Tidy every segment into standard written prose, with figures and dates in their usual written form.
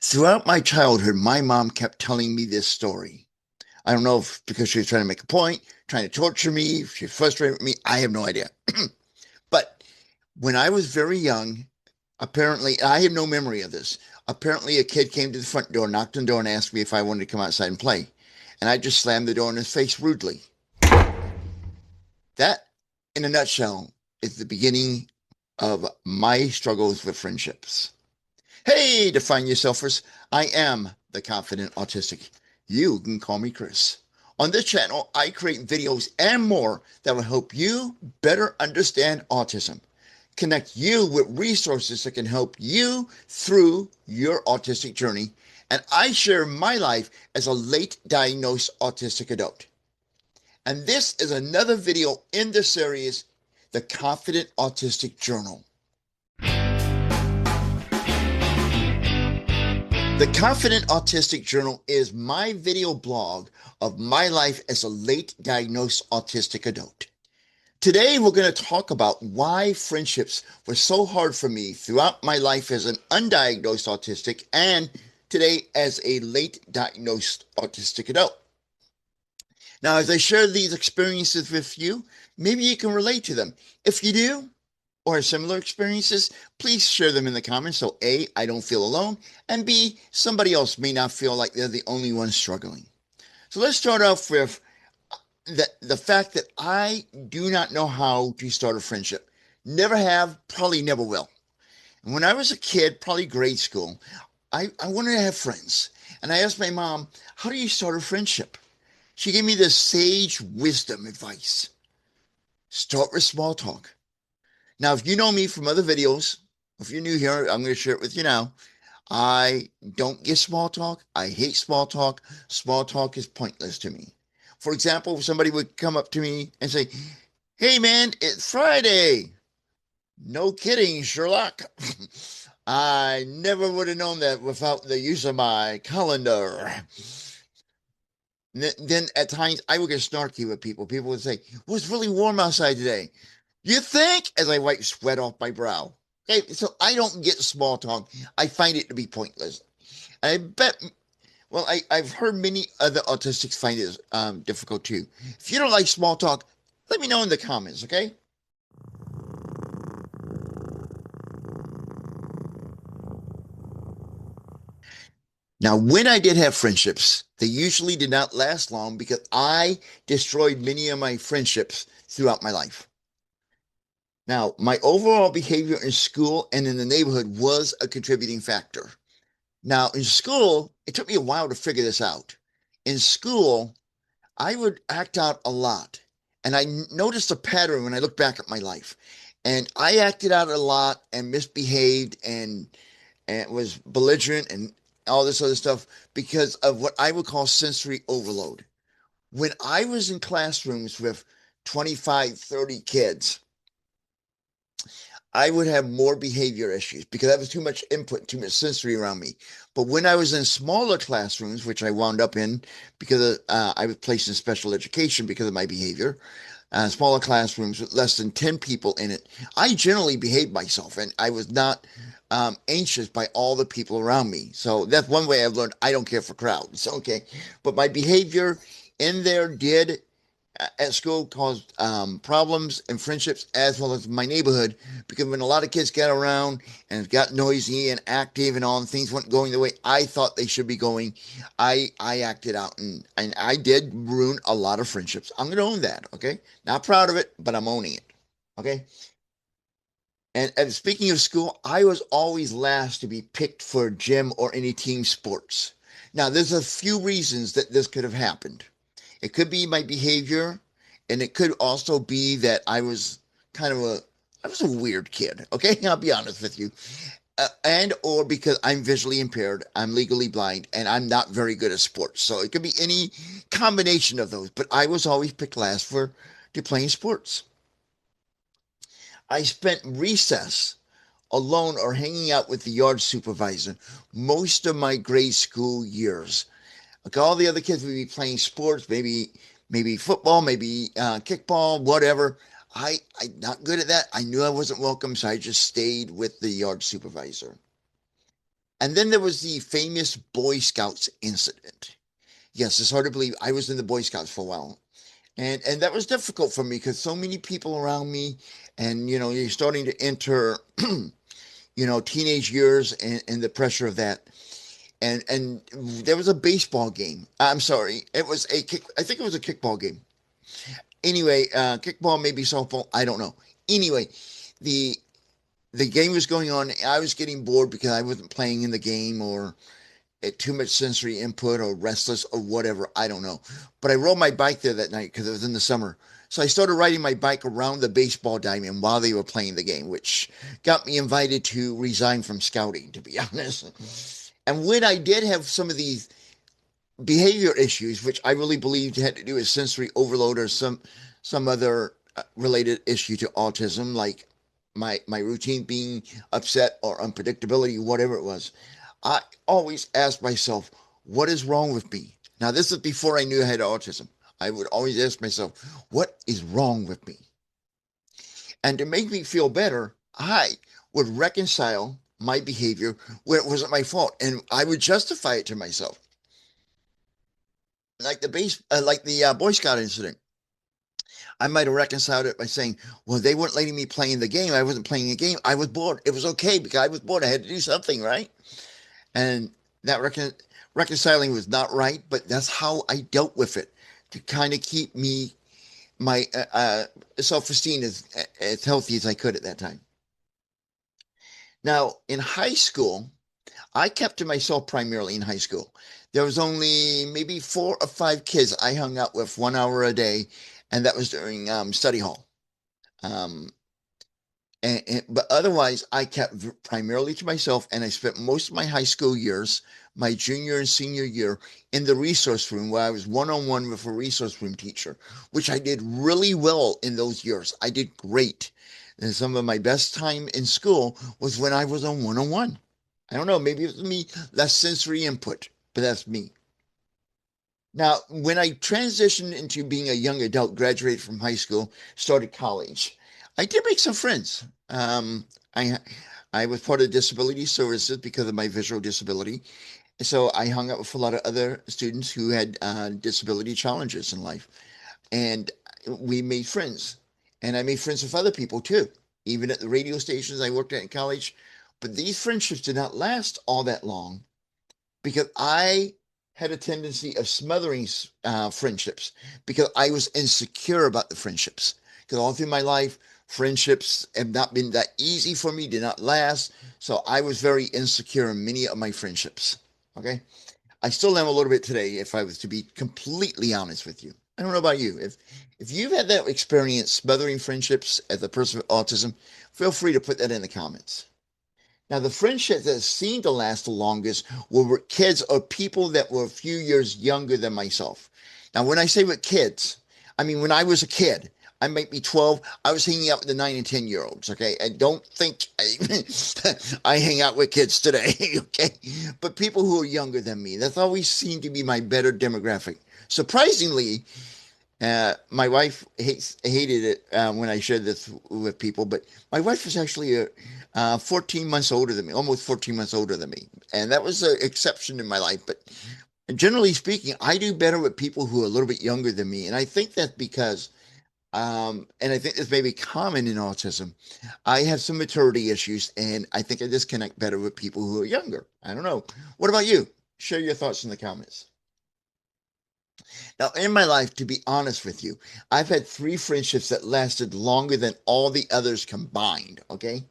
Throughout my childhood, my mom kept telling me this story. I don't know if because she was trying to make a point, trying to torture me, if she was frustrated with me. I have no idea. But when I was very young, apparently, I have no memory of this. Apparently, a kid came to the front door, knocked on the door, and asked me if I wanted to come outside and play. And I just slammed the door in his face rudely. That, in a nutshell, is the beginning of my struggles with friendships. Hey, Define Yourselfers. I am the Confident Autistic. You can call me Chris. On this channel, I create videos and more that will help you better understand autism, connect you with resources that can help you through your autistic journey, and I share my life as a late diagnosed autistic adult. And this is another video in the series, The Confident Autistic Journal. The Confident Autistic Journal is my video blog of my life as a late diagnosed autistic adult. Today, we're going to talk about why friendships were so hard for me throughout my life as an undiagnosed autistic and today as a late diagnosed autistic adult. Now, as I share these experiences with you, maybe you can relate to them. If you do, or have similar experiences, please share them in the comments so A, I don't feel alone, and B, somebody else may not feel like they're the only one struggling. So let's start off with the fact that I do not know how to start a friendship. Never have, probably never will. And when I was a kid, probably grade school, I wanted to have friends. And I asked my mom, how do you start a friendship? She gave me this sage wisdom advice. Start with small talk. Now, if you know me from other videos, if you're new here, I'm going to share it with you now. I don't get small talk. I hate small talk. Small talk is pointless to me. For example, if somebody would come up to me and say, hey man, it's Friday. No kidding, Sherlock. I never would have known that without the use of my calendar. Then at times I would get snarky with people. People would say, well, it's really warm outside today. You think? As I wipe sweat off my brow. Okay, so I don't get small talk. I find it to be pointless. I bet, well, I've heard many other autistics find it difficult too. If you don't like small talk, let me know in the comments, okay? Now, when I did have friendships, they usually did not last long because I destroyed many of my friendships throughout my life. Now, my overall behavior in school and in the neighborhood was a contributing factor. Now, in school, it took me a while to figure this out. In school, I would act out a lot. And I noticed a pattern when I look back at my life. And I acted out a lot and misbehaved and was belligerent and all this other stuff because of what I would call sensory overload. When I was in classrooms with 25, 30 kids, I would have more behavior issues because that was too much input, too much sensory around me. But when I was in smaller classrooms, which I wound up in because I was placed in special education because of my behavior, smaller classrooms with less than 10 people in it, I generally behaved myself and I was not anxious by all the people around me. So that's one way I've learned I don't care for crowds. Okay. But my behavior in there did at school caused problems and friendships as well as my neighborhood because when a lot of kids got around and got noisy and active and all and things weren't going the way I thought they should be going, I acted out and I did ruin a lot of friendships. I'm gonna own that, okay? Not proud of it, but I'm owning it. Okay. And speaking of school, I was always last to be picked for gym or any team sports. Now, there's a few reasons that this could have happened. It could be my behavior, and it could also be that I was a weird kid. Okay, I'll be honest with you, and or because I'm visually impaired, I'm legally blind, and I'm not very good at sports. So it could be any combination of those. But I was always picked last for to playing sports. I spent recess alone or hanging out with the yard supervisor most of my grade school years. Like all the other kids would be playing sports, maybe football, maybe kickball, whatever. I'm not good at that. I knew I wasn't welcome, so I just stayed with the yard supervisor. And then there was the famous Boy Scouts incident. Yes, it's hard to believe I was in the Boy Scouts for a while. And that was difficult for me because so many people around me, and you're starting to enter teenage years and the pressure of that. And there was a baseball game. I'm sorry, it was a kick. I think it was a kickball game. Anyway, kickball, maybe softball. I don't know. Anyway, the the game was going on. I was getting bored because I wasn't playing in the game, or too much sensory input, or restless, or whatever. I don't know. But I rode my bike there that night because it was in the summer. So I started riding my bike around the baseball diamond while they were playing the game, which got me invited to resign from scouting, to be honest. And when I did have some of these behavior issues, which I really believed had to do with sensory overload or some other related issue to autism, like my routine being upset or unpredictability, whatever it was, I always asked myself, what is wrong with me? Now, this is before I knew I had autism. I would always ask myself, what is wrong with me? And to make me feel better, I would reconcile my behavior where it wasn't my fault, and I would justify it to myself, like the Boy Scout incident. I might have reconciled it by saying, "Well, they weren't letting me play in the game. I wasn't playing a game. I was bored. It was okay because I was bored. I had to do something, right?" And that reconciling was not right, but that's how I dealt with it to kind of keep my self-esteem as healthy as I could at that time. Now, in high school, I kept to myself primarily in high school. There was only maybe 4 or 5 kids I hung out with 1 hour a day, and that was during study hall. Um, but otherwise, I kept primarily to myself, and I spent most of my high school years, my junior and senior year, in the resource room where I was one on one with a resource room teacher, which I did really well in those years. I did great. And some of my best time in school was when I was on one. I don't know, maybe it was me, less sensory input, but that's me. Now, when I transitioned into being a young adult, graduated from high school, started college, I did make some friends. I I was part of disability services because of my visual disability, so I hung out with a lot of other students who had disability challenges in life, and we made friends. And I made friends with other people too, even at the radio stations I worked at in college. But these friendships did not last all that long because I had a tendency of smothering friendships because I was insecure about the friendships. Because all through my life, friendships have not been that easy for me, did not last. So I was very insecure in many of my friendships. Okay. I still am a little bit today, if I was to be completely honest with you. I don't know about you. If you've had that experience smothering friendships as a person with autism, feel free to put that in the comments. Now, the friendships that seemed to last the longest were with kids or people that were a few years younger than myself. Now, when I say with kids, I mean when I was a kid. I might be 12. I was hanging out with the 9 and 10-year-olds. Okay. I don't think I hang out with kids today. Okay. But people who are younger than me, that's always seemed to be my better demographic. Surprisingly, my wife hated it when I shared this with people, but my wife was actually 14 months older than me, almost 14 months older than me. And that was an exception in my life. But generally speaking, I do better with people who are a little bit younger than me. And I think that's because, and I think this may be common in autism, I have some maturity issues, and I think I just connect better with people who are younger. I don't know. What about you? Share your thoughts in the comments. Now, in my life, to be honest with you, I've had 3 friendships that lasted longer than all the others combined. Okay.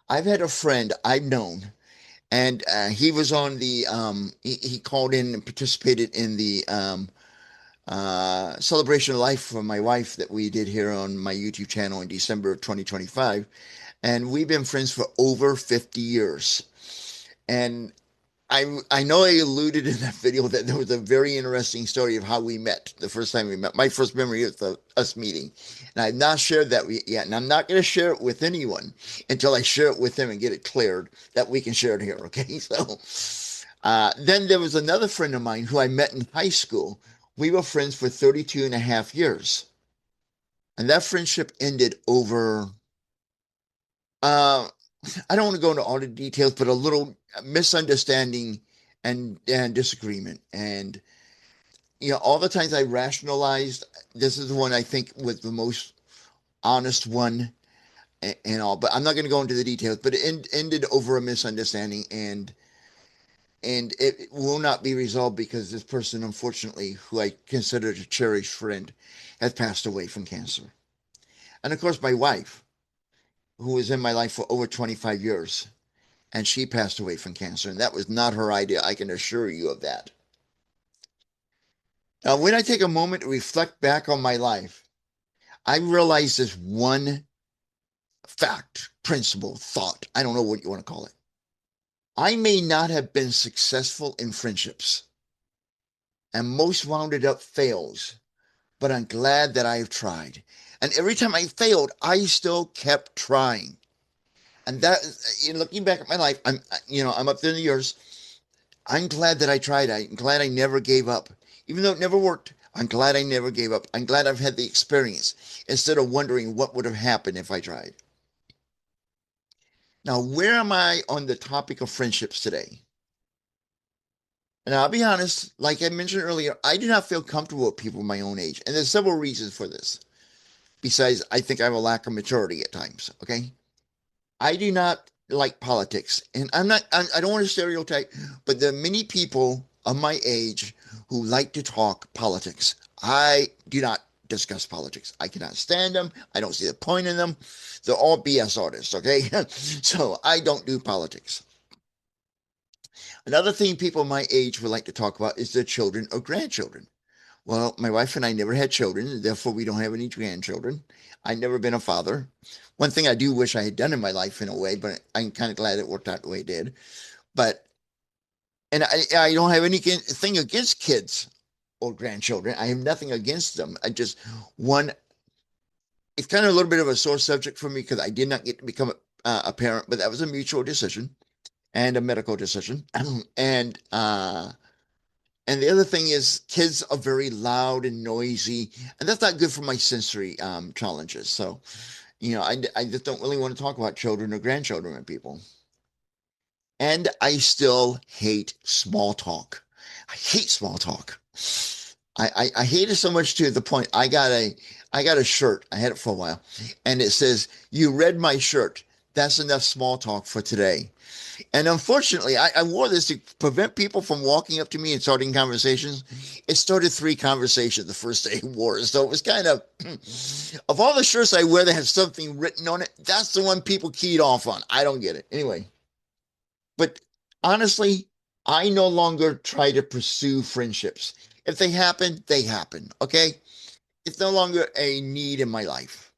I've had a friend I've known, and he was on he called in and participated in the celebration of life for my wife that we did here on my YouTube channel in December of 2025. And we've been friends for over 50 years. And I know I alluded in that video that there was a very interesting story of how we met the first time we met. My first memory of us meeting, and I've not shared that yet, and I'm not going to share it with anyone until I share it with him and get it cleared that we can share it here. Okay, so then there was another friend of mine who I met in high school. We were friends for 32 and a half years, and that friendship ended over. I don't want to go into all the details, but a little misunderstanding and disagreement. And all the times I rationalized, this is the one I think was the most honest one and all. But I'm not going to go into the details. But it ended over a misunderstanding, and it will not be resolved because this person, unfortunately, who I considered a cherished friend, has passed away from cancer. And of course, my wife, who was in my life for over 25 years, and she passed away from cancer. And that was not her idea. I can assure you of that. Now, when I take a moment to reflect back on my life, I realize this one fact, principle, thought. I don't know what you want to call it. I may not have been successful in friendships, and most wounded up fails, but I'm glad that I've tried. And every time I failed, I still kept trying. And that, looking back at my life, I'm up there in the years. I'm glad that I tried. I'm glad I never gave up. Even though it never worked, I'm glad I never gave up. I'm glad I've had the experience instead of wondering what would have happened if I tried. Now, where am I on the topic of friendships today? And I'll be honest, like I mentioned earlier, I do not feel comfortable with people my own age. And there's several reasons for this. Besides, I think I have a lack of maturity at times. Okay. I do not like politics. And I don't want to stereotype, but there are many people of my age who like to talk politics. I do not discuss politics. I cannot stand them. I don't see the point in them. They're all BS artists. Okay. So I don't do politics. Another thing people my age would like to talk about is their children or grandchildren. Well, my wife and I never had children, and therefore we don't have any grandchildren. I've never been a father. One thing I do wish I had done in my life in a way, but I'm kind of glad it worked out the way it did. But, and I don't have anything against kids or grandchildren. I have nothing against them. I just, one, it's kind of a little bit of a sore subject for me because I did not get to become a parent, but that was a mutual decision and a medical decision. And, and the other thing is, kids are very loud and noisy, and that's not good for my sensory challenges. So, I just don't really want to talk about children or grandchildren with people. And I still hate small talk. I hate small talk. I hate it so much to the point I got a shirt. I had it for a while, and it says, "You read my shirt. That's enough small talk for today." And unfortunately, I wore this to prevent people from walking up to me and starting conversations. It started 3 conversations the first day I wore it. So it was kind of all the shirts I wear that have something written on it, that's the one people keyed off on. I don't get it. Anyway, but honestly, I no longer try to pursue friendships. If they happen, they happen. Okay. It's no longer a need in my life.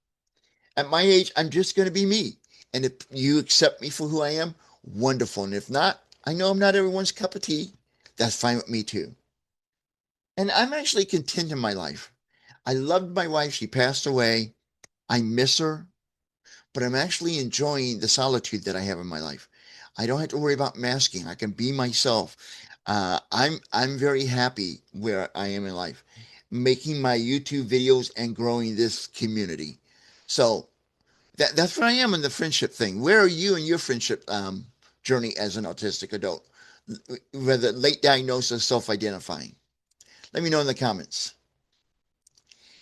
At my age, I'm just going to be me. And if you accept me for who I am, wonderful. And if not, I know I'm not everyone's cup of tea. That's fine with me too. And I'm actually content in my life. I loved my wife. She passed away. I miss her, but I'm actually enjoying the solitude that I have in my life. I don't have to worry about masking. I can be myself. I'm very happy where I am in life, making my YouTube videos and growing this community. So that's where I am in the friendship thing. Where are you in your friendship journey as an autistic adult? Whether late diagnosis or self-identifying. Let me know in the comments.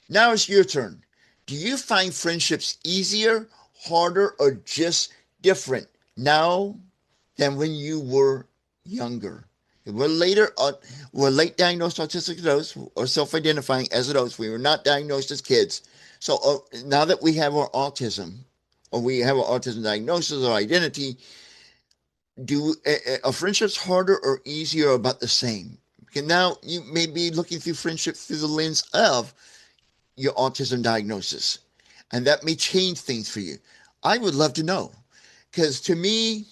Now it's your turn. Do you find friendships easier, harder, or just different now than when you were younger? We're late diagnosed autistic adults or self-identifying as adults. We were not diagnosed as kids. So now that we have our autism, or we have an autism diagnosis or identity, do are friendships harder or easier or about the same? Okay, now you may be looking through friendship through the lens of your autism diagnosis, and that may change things for you. I would love to know, because to me,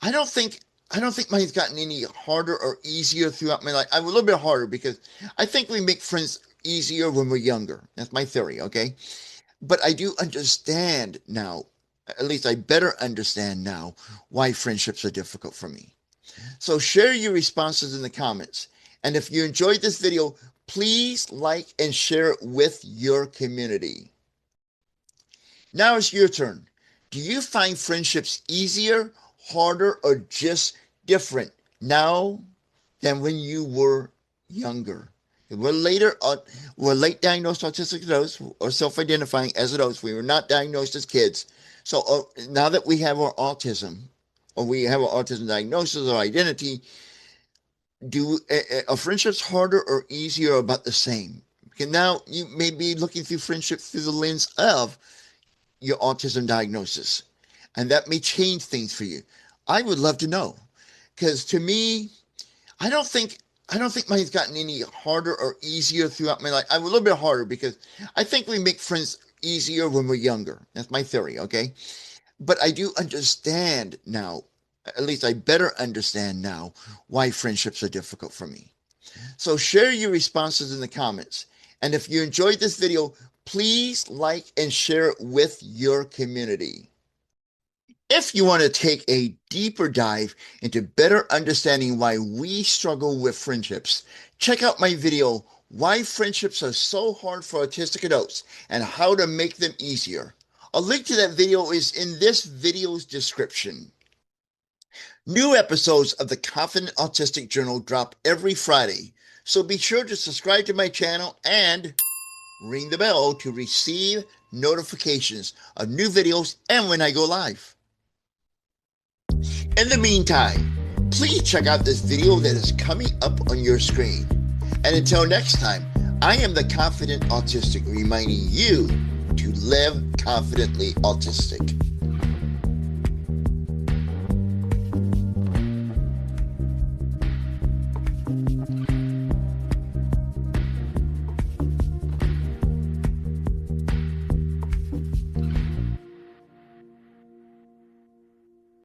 I don't think I don't think mine's gotten any harder or easier throughout my life. I'm a little bit harder because I think we make friends easier when we're younger. That's my theory, okay? But I do understand now, at least I better understand now, why friendships are difficult for me. So share your responses in the comments. And if you enjoyed this video, please like and share it with your community. Now it's your turn. Do you find friendships easier, harder, or just different now than when you were younger? We're late diagnosed autistic adults or self-identifying as adults. We were not diagnosed as kids. So now that we have our autism, or we have our autism diagnosis or identity, do are friendships harder or easier or about the same? Because now you may be looking through friendship through the lens of your autism diagnosis, and that may change things for you. I would love to know, because to me, I don't think I don't think mine's gotten any harder or easier throughout my life. I'm a little bit harder because I think we make friends easier when we're younger. That's my theory, okay? But I do understand now, at least I better understand now, why friendships are difficult for me. So share your responses in the comments. And if you enjoyed this video, please like and share it with your community. If you want to take a deeper dive into better understanding why we struggle with friendships, check out my video, Why Friendships Are So Hard for Autistic Adults and How to Make Them Easier. A link to that video is in this video's description. New episodes of the Confident Autistic Journal drop every Friday, so be sure to subscribe to my channel and ring the bell to receive notifications of new videos and when I go live. In the meantime, please check out this video that is coming up on your screen. And until next time, I am the Confident Autistic reminding you to live confidently autistic.